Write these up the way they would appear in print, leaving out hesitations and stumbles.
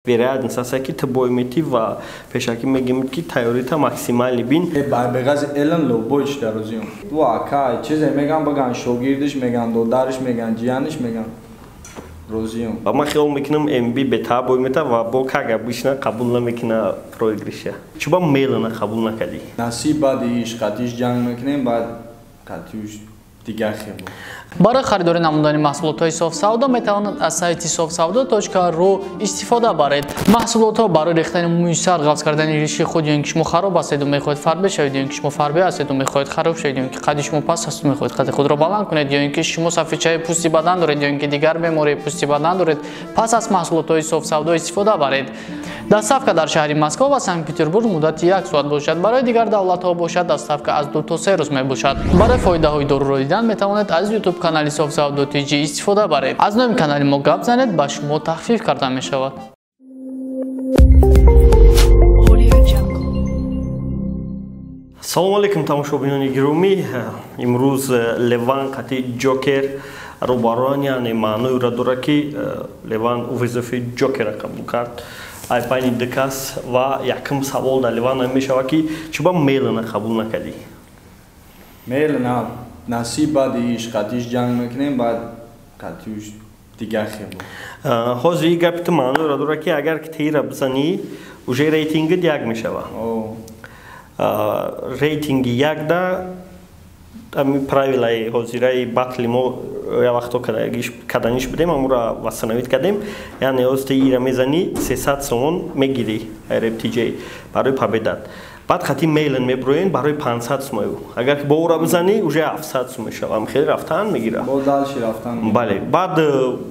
вероятность аст ки тбоймити ва пешакӣ мегӯяд ки тайёрита максималӣ бин беғази элен лобойш дарозиём ва кай чизе меган баган шогирдиш меган додариш меган ҷияниш меган розиём ва ман хиёл мекунам мб бетабой мета ва бо кага бишна қабул намекуна проигриша чуба мелана қабул накади насиб баъди иш қатиш ҷанг мекунем баъд қатиш дигар хебо барои харидори намудани маҳсулотҳои софсавдо метавонад аз сайти sofsavdo.ru истифода баред. маҳсулотҳо барои рехтани мӯи сар, ғафз кардани риши худ, ё ин ки шумо хароб ҳастед ва мехоҳед фарбе шавед, ё ин ки шумо фарбе ҳастед ва мехоҳед хароб шавед, ё ин ки қадди шумо паст аст ва мехоҳед қадди худро баланд кунед, ё ин ки шумо сафедчаи пӯсти бадан доред, ё ин ки дигар бемории пӯсти бадан доред, пас аз маҳсулотҳои софсавдо истифода баред. доставка дар шаҳри Москва ва Санкт-Петербург муддати 1 соат бошад, барои дигар давлатҳо бошад доставка аз 2 то 3 рӯз мебошад. барои фоидаҳои доруро дидан метавонед аз YouTube канали sofsavdo.tg истифода баред. аз номи канали мо гап занед, ба шумо тахфиф карда мешавад. салому алейкум тамошобинони гиромӣ. имрӯз Леван қати ҷокер рӯбарояни маъноиро дорад ки Леван вазифаи ҷокера қабул кард айпайни дикас ва якум савол дар Леван мешавад ки чуба мелана қабул накади мелана насиб баъди иш қатиш ҷанг мекунем баъд қатиш дигар хебо ҳозир гапи ту маъноиро дорад ки агар тира бизанӣ уже рейтингит як мешавад рейтинги якда ами правилаи ҳозираи батли мо я вақто каданиш будем амура вастанавид кардем яъне ҳозир ира мезанӣ 300 сомон мегирӣ рептиҷаи барои победат баъд хати мейлан меброен барои 500 сомаю агар ки бо ура бизанӣ уже 700 сом мешава хеле рафтан мегира бо далши рафтан бале баъд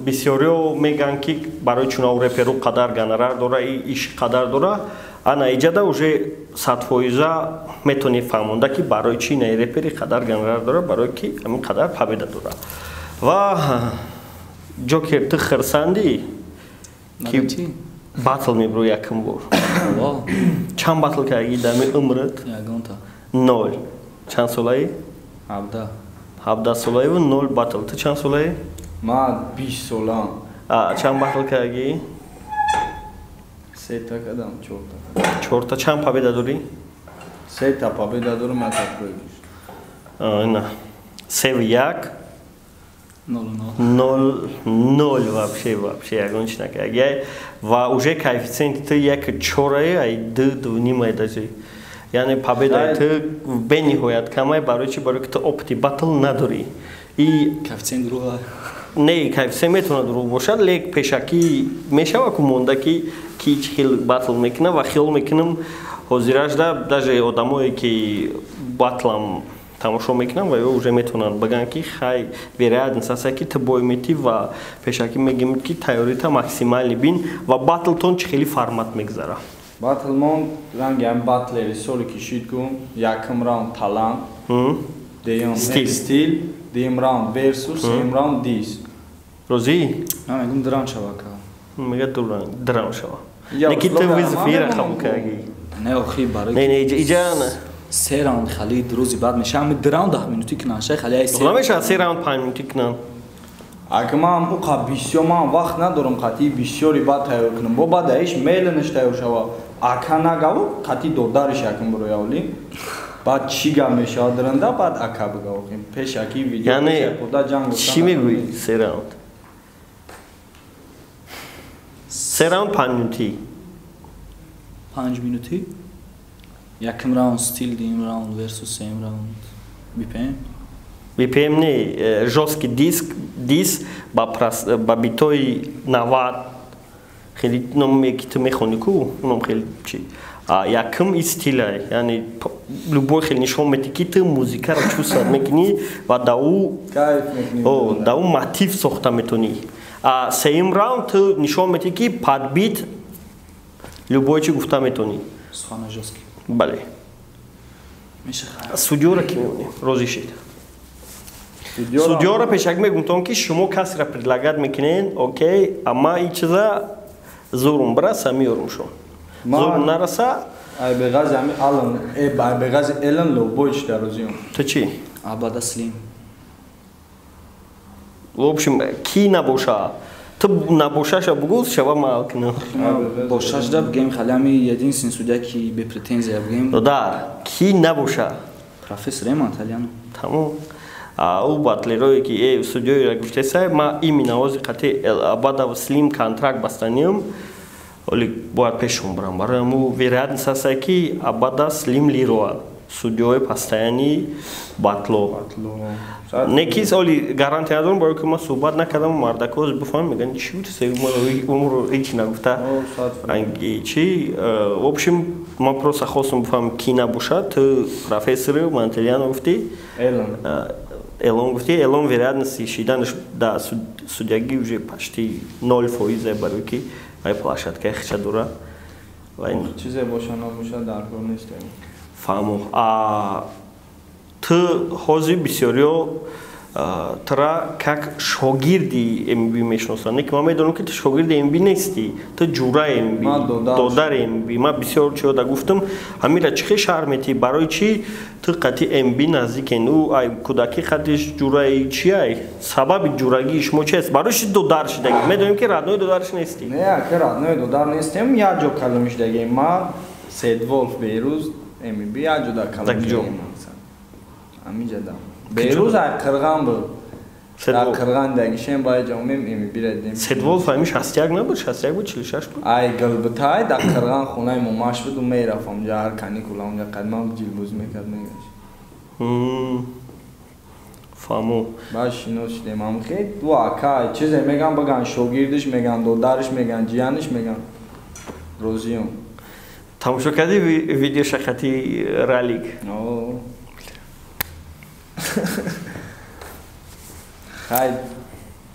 бисёриё меган ки барои чунав реперу қадар гонорар дора иш қадар дора ана иҷада уже 100% метавонӣ фаҳмонда ки барои чӣ наи репери қадар гонорар дора барои ки ҳамин қадар победа дора ва ҷокер ту хирсандӣ ки батл мебро якум бор чанд батл кардӣ дами умрат ягонта 0 чанд солаи 17 солаиву 0 батл ту чанд солаи ман 20 солам чанд батл кардӣ 3 та кадам 4 та чанд победа дорӣ 3 та победа дорам як проигриш ина 3-1 0 вообще ягон чи накард ва уже коэффициенти ту 1.4 ай 2.5 даже яъне победаи ту бениҳоят камай барои чи барои ки ту опити батл надорӣ и коэффициент дуруғ не коэффициент метавонад дуруғ бошад лек пешакӣ мешава ку монда ки хел батл мекунам ва хиёл мекунам ҳозирашда даже одамое ки батлам тамошо мекунам ва ё уже метавонанд баган ки хай вероятность аст ки ту боиметӣ ва пешакӣ мегӯяд ки тайёрита максималӣ бин ва батлтон чӣ хели формат мегзара батлмон ранги ҳам батлери соли кишид кун якум раунд талант деюм стил дуюм раунд версус сеюм раунд дис розӣ ман мегӯям драм шава ка мега драм шава неки ту вазифаира қабул кардӣ не охи барои не иҷа не 3 раунд хали рӯзи баъд мешава ами 2 раунд 10 минутӣ кунан шай хали намешавад 3 раунд 5 минутӣ кунан агар ман уқа бисёр ман вақт надорам қатии бисёри баъд тайёр кунам бо баъдаиш мейланаш тайёр шава ака нагаву қатии додариш якум бироявлим баъд чӣ гап мешавад диранда баъд ака бигавохим пешаки видео яъне чӣ мегӯӣ 3 раунд 3 раунд 5 минутӣ 5 минутӣ якум раунд стил дуюм раунд версус сеюм раунд BPM не жёсткий диск ба битои 90 хеле номе ки ту мехонӣ ку оном хеле чи якум и стилай яъне любой хеле нишон медиҳӣ ки ту музикаро чувствовать мекунӣ ва даъу мотив сохта метавонӣ сеюм раунд ту нишон медиҳӣ ки подбит любой чи гуфта метавонӣ сухана жёсткий бале судёро ки мебинем розӣ шид судёро пешакӣ мегӯям ки шумо касеро предлагат мекунен окей амма ин чиза зӯрум бираса меёрум шо зӯрум нараса айбеғази элен лобойш дарозиём ту чӣ абада слим в общем ки набоша Ты набошаша бугул шава малкна. Бошашда бгем халами единственный судья, ки без претензий бгем. Да, ки набоша. Профессор Эма Итальяно. Таму. А у батлерой ки судьёй гуфтесай ма именно ози хати абада слим контракт бастаниум. Оли бояд пешум брам. Бараму вероятность аса ки абада слим лироа. Судьёй постоянный батло. Некис оли гарантия дорум барои ки ма суҳбат накардам мардакоз буфам меган чи буд се умро ич нагуфта анги чи в общем ма просто хостам буфам ки набоша ты профессор Монтельяно гуфти Элон гуфти Элон вероятности шиданаш да судьяги уже почти 0% барои ки ай площадка хича дура чизе боша набоша дар кор нестем фаҳмо ты ҳозир бисёриё тра как шогирди МБ мешиносанд не ки ман медонам ки ту шогирди МБ нести ту ҷураи МБ додари МБ ман бисёр чиёда гуфтам ҳамира чӣ хел шаҳр метӣ барои чӣ ту қатъи МБ наздикен ӯ ай кӯдаки хатиш ҷураи чи ай сабаби ҷурагии шумо чиест барои чӣ додар шидагӣ медонем ки раднои додараш нестӣ не ки раднои додар нестем як ҷо калом шидагем ман Седволф берӯз МБ як ҷо дар калом шидагем амиҷада берӯз ай қирған буд дар қирған дагишем баи ҷомем МБ редем Седволф ҳами 61 набуд 61 буд 46 буд ай гилбитай дар қирған хонаи момаш буд ӯ мерафам ҷа ҳар каникула онҷа қадмам ҷилбӯз мекард мегашт фаҳмо баъд шинос шидем ам хел ду ака чизе меган биган шогирдиш меган додариш меган ҷияниш меган розиём тамошо кардӣ видеошахати ралик хай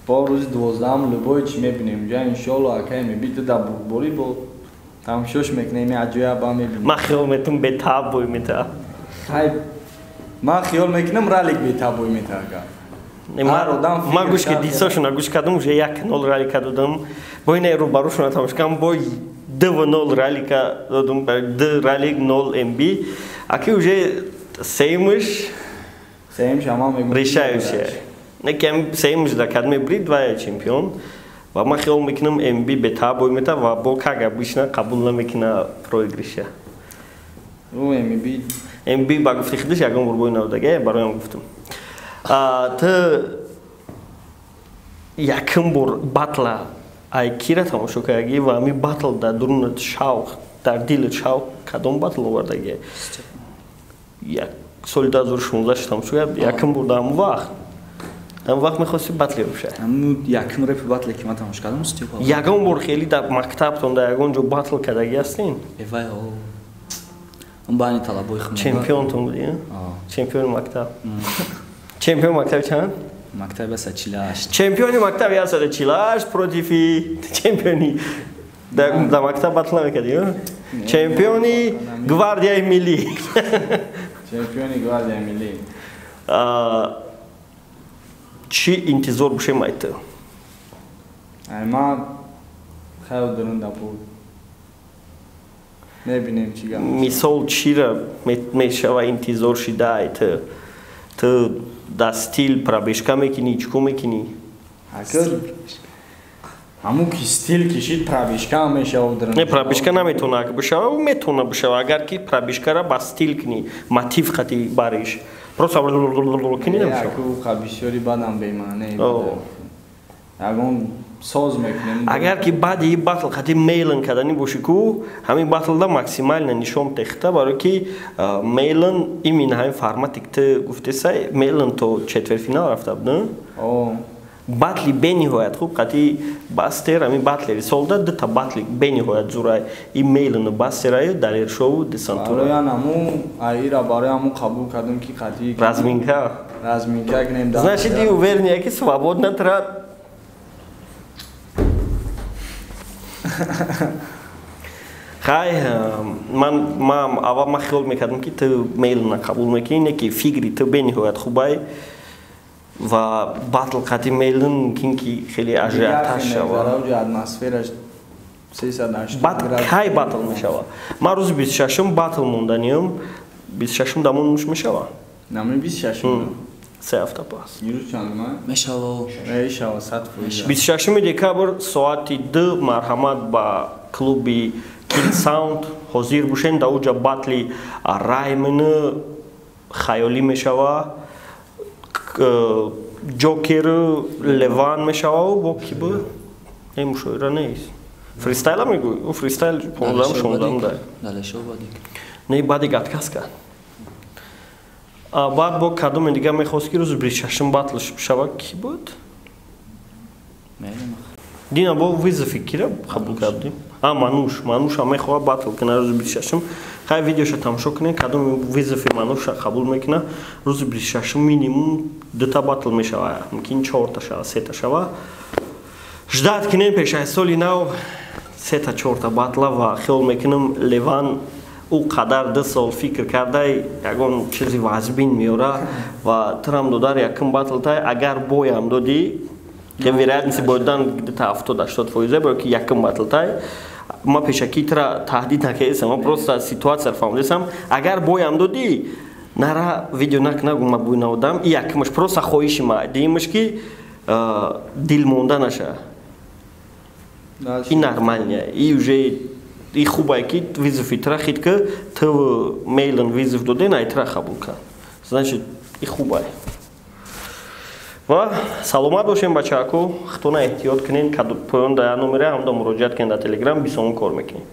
бо рӯзи 12 любой чӣ мебинем ҷа иншоалло акай мебита дар бурборӣ бо тамошош мекунем аҷоя ба мебинем ман хиёл метум бетаб бой мета хай ман хиёл мекунам ралик бетаб бой мета ага ман гӯш ки дисошона гӯш кардам уже 1-0 ралика додам бо инаи рӯбарӯшона тамошо кардам бо 2-0 ралика додам 2 ралик 0 МБ аки уже сеимш решающая некем сеимш да кадме брид ва чемпион ва ман хиёл мекунам МБ бетаб бой мета ва бо кага бишна қабул намекуна проигриша МБ ба гуфти худаш ягон бор бой навдаге бароям гуфтам ты якм бор батла ай кира тамошо кардагӣ ва ҳамин батл дар дурунат шавқ дар дилат шавқ кадом батл овардагӣ соли 2016 тамошо кард якм бор дар ҳамон вақт мехости батле боша якм репи батле ки ман тамошо кардам степа ягон бор хеле дар мактабтон дар ягон ҷо батл кардагӣ ҳастин эвай он байни талабои хунавар чемпионтон будӣ чемпиони мактаб чемпиони мактаби чанд мактаби 148 чемпиони мактаби 148 против чемпиони дар мактаб батл намекардӣ чемпиони гвардияи миллӣ чемпиони гвардияи миллӣ чӣ интизор бошем ай ту ай ман хеле дурунда буд мебинем чӣ гап мисол чира мешава интизор шида ай ту да стил пробежка мекунӣ чӣ кор мекунӣ ҳамун ки стил кишид пробежка мешава не пробежка наметавона бишава ӯ метавона бишава агар ки пробежкара ба стил кунӣ мотив хати бариш просто кунӣ намешава бисёри бадам бемаъне ягон соз мекунем агар ки баъди батл хати мейлан кардани боши ку ҳамин батлда максимально нишон техта барои ки мейлан именно ҳамин формати ки ту гуфтесай мейлан то четвертфинал рафта буд батли бениҳоят хуб қати бастер ҳамин батлери солда дута батли бениҳоят зурай и мейлану бастераю далершову десантура ира барои ҳамун қабул кардам ки қати разминка гнем значит и уверен ки свободна тра хай ман аввал ман хиёл мекардам ки ту мейлана қабул мекунӣ не ки фикри ту бениҳоят хубай ва батл қати мейлан мумкин ки хеле ажиотаж шавад баъд кай батл мешава ман рӯзи 26 батл монданиям 26 дамон мешава 3 ҳафта пас. Нирӯз чандма? мешава Мешава сатфоиза. 26 декабр соати 2 марҳамат ба клуби King Sound ҳозир бошен. Дар оҷа батли Раймн хаёлӣ мешава. Джокер Леван мешава бо ки бо ин мушоира нест. Фристайла мегӯй? Ӯ фристайл 15-16 да. далешо бадик Не бади гатказка. Баъд бо кадоме дига мехост ки рӯзи 26 батл шава ки буд? мейлем Дина бо визафи кира қабул кардим. Мануш ҳам мехоҳад батл кина рӯзи 26. Хай видеоша тамошо кунед кадоме визафи Мануша қабул мекуна. Рӯзи 26 минимум 2 батл мешава. Мумкин 4 шава, 3 шава. Ждат кинем пешаи соли нав 3-4 батла ва хиёл мекунам Леван ӯ қадар 2 сол фикр кардай ягон чизи вазбин меёра ва турам додар якум батлтай агар боям додӣ ки вероятности бодан где-то 70-80% бо ки якум батлтай ма пешаки тура таҳдид накардам, ма просто ситуация фаҳмидам. Агар боям додӣ нара видео накунагу ма буйнавдам и якумаш просто хоҳиши ма димаш ки дил монда наша. И нормально, и уже и хубае ки визафи тура хит ки ту мейлан визаф доден ай тура қабул кар. Значит, и хубае. Ва саломат бошем бачаако, хатона эҳтиёт кунед, поён дар номере ҳамда муроҷиат кунед дар Telegram, бисён кор мекунем.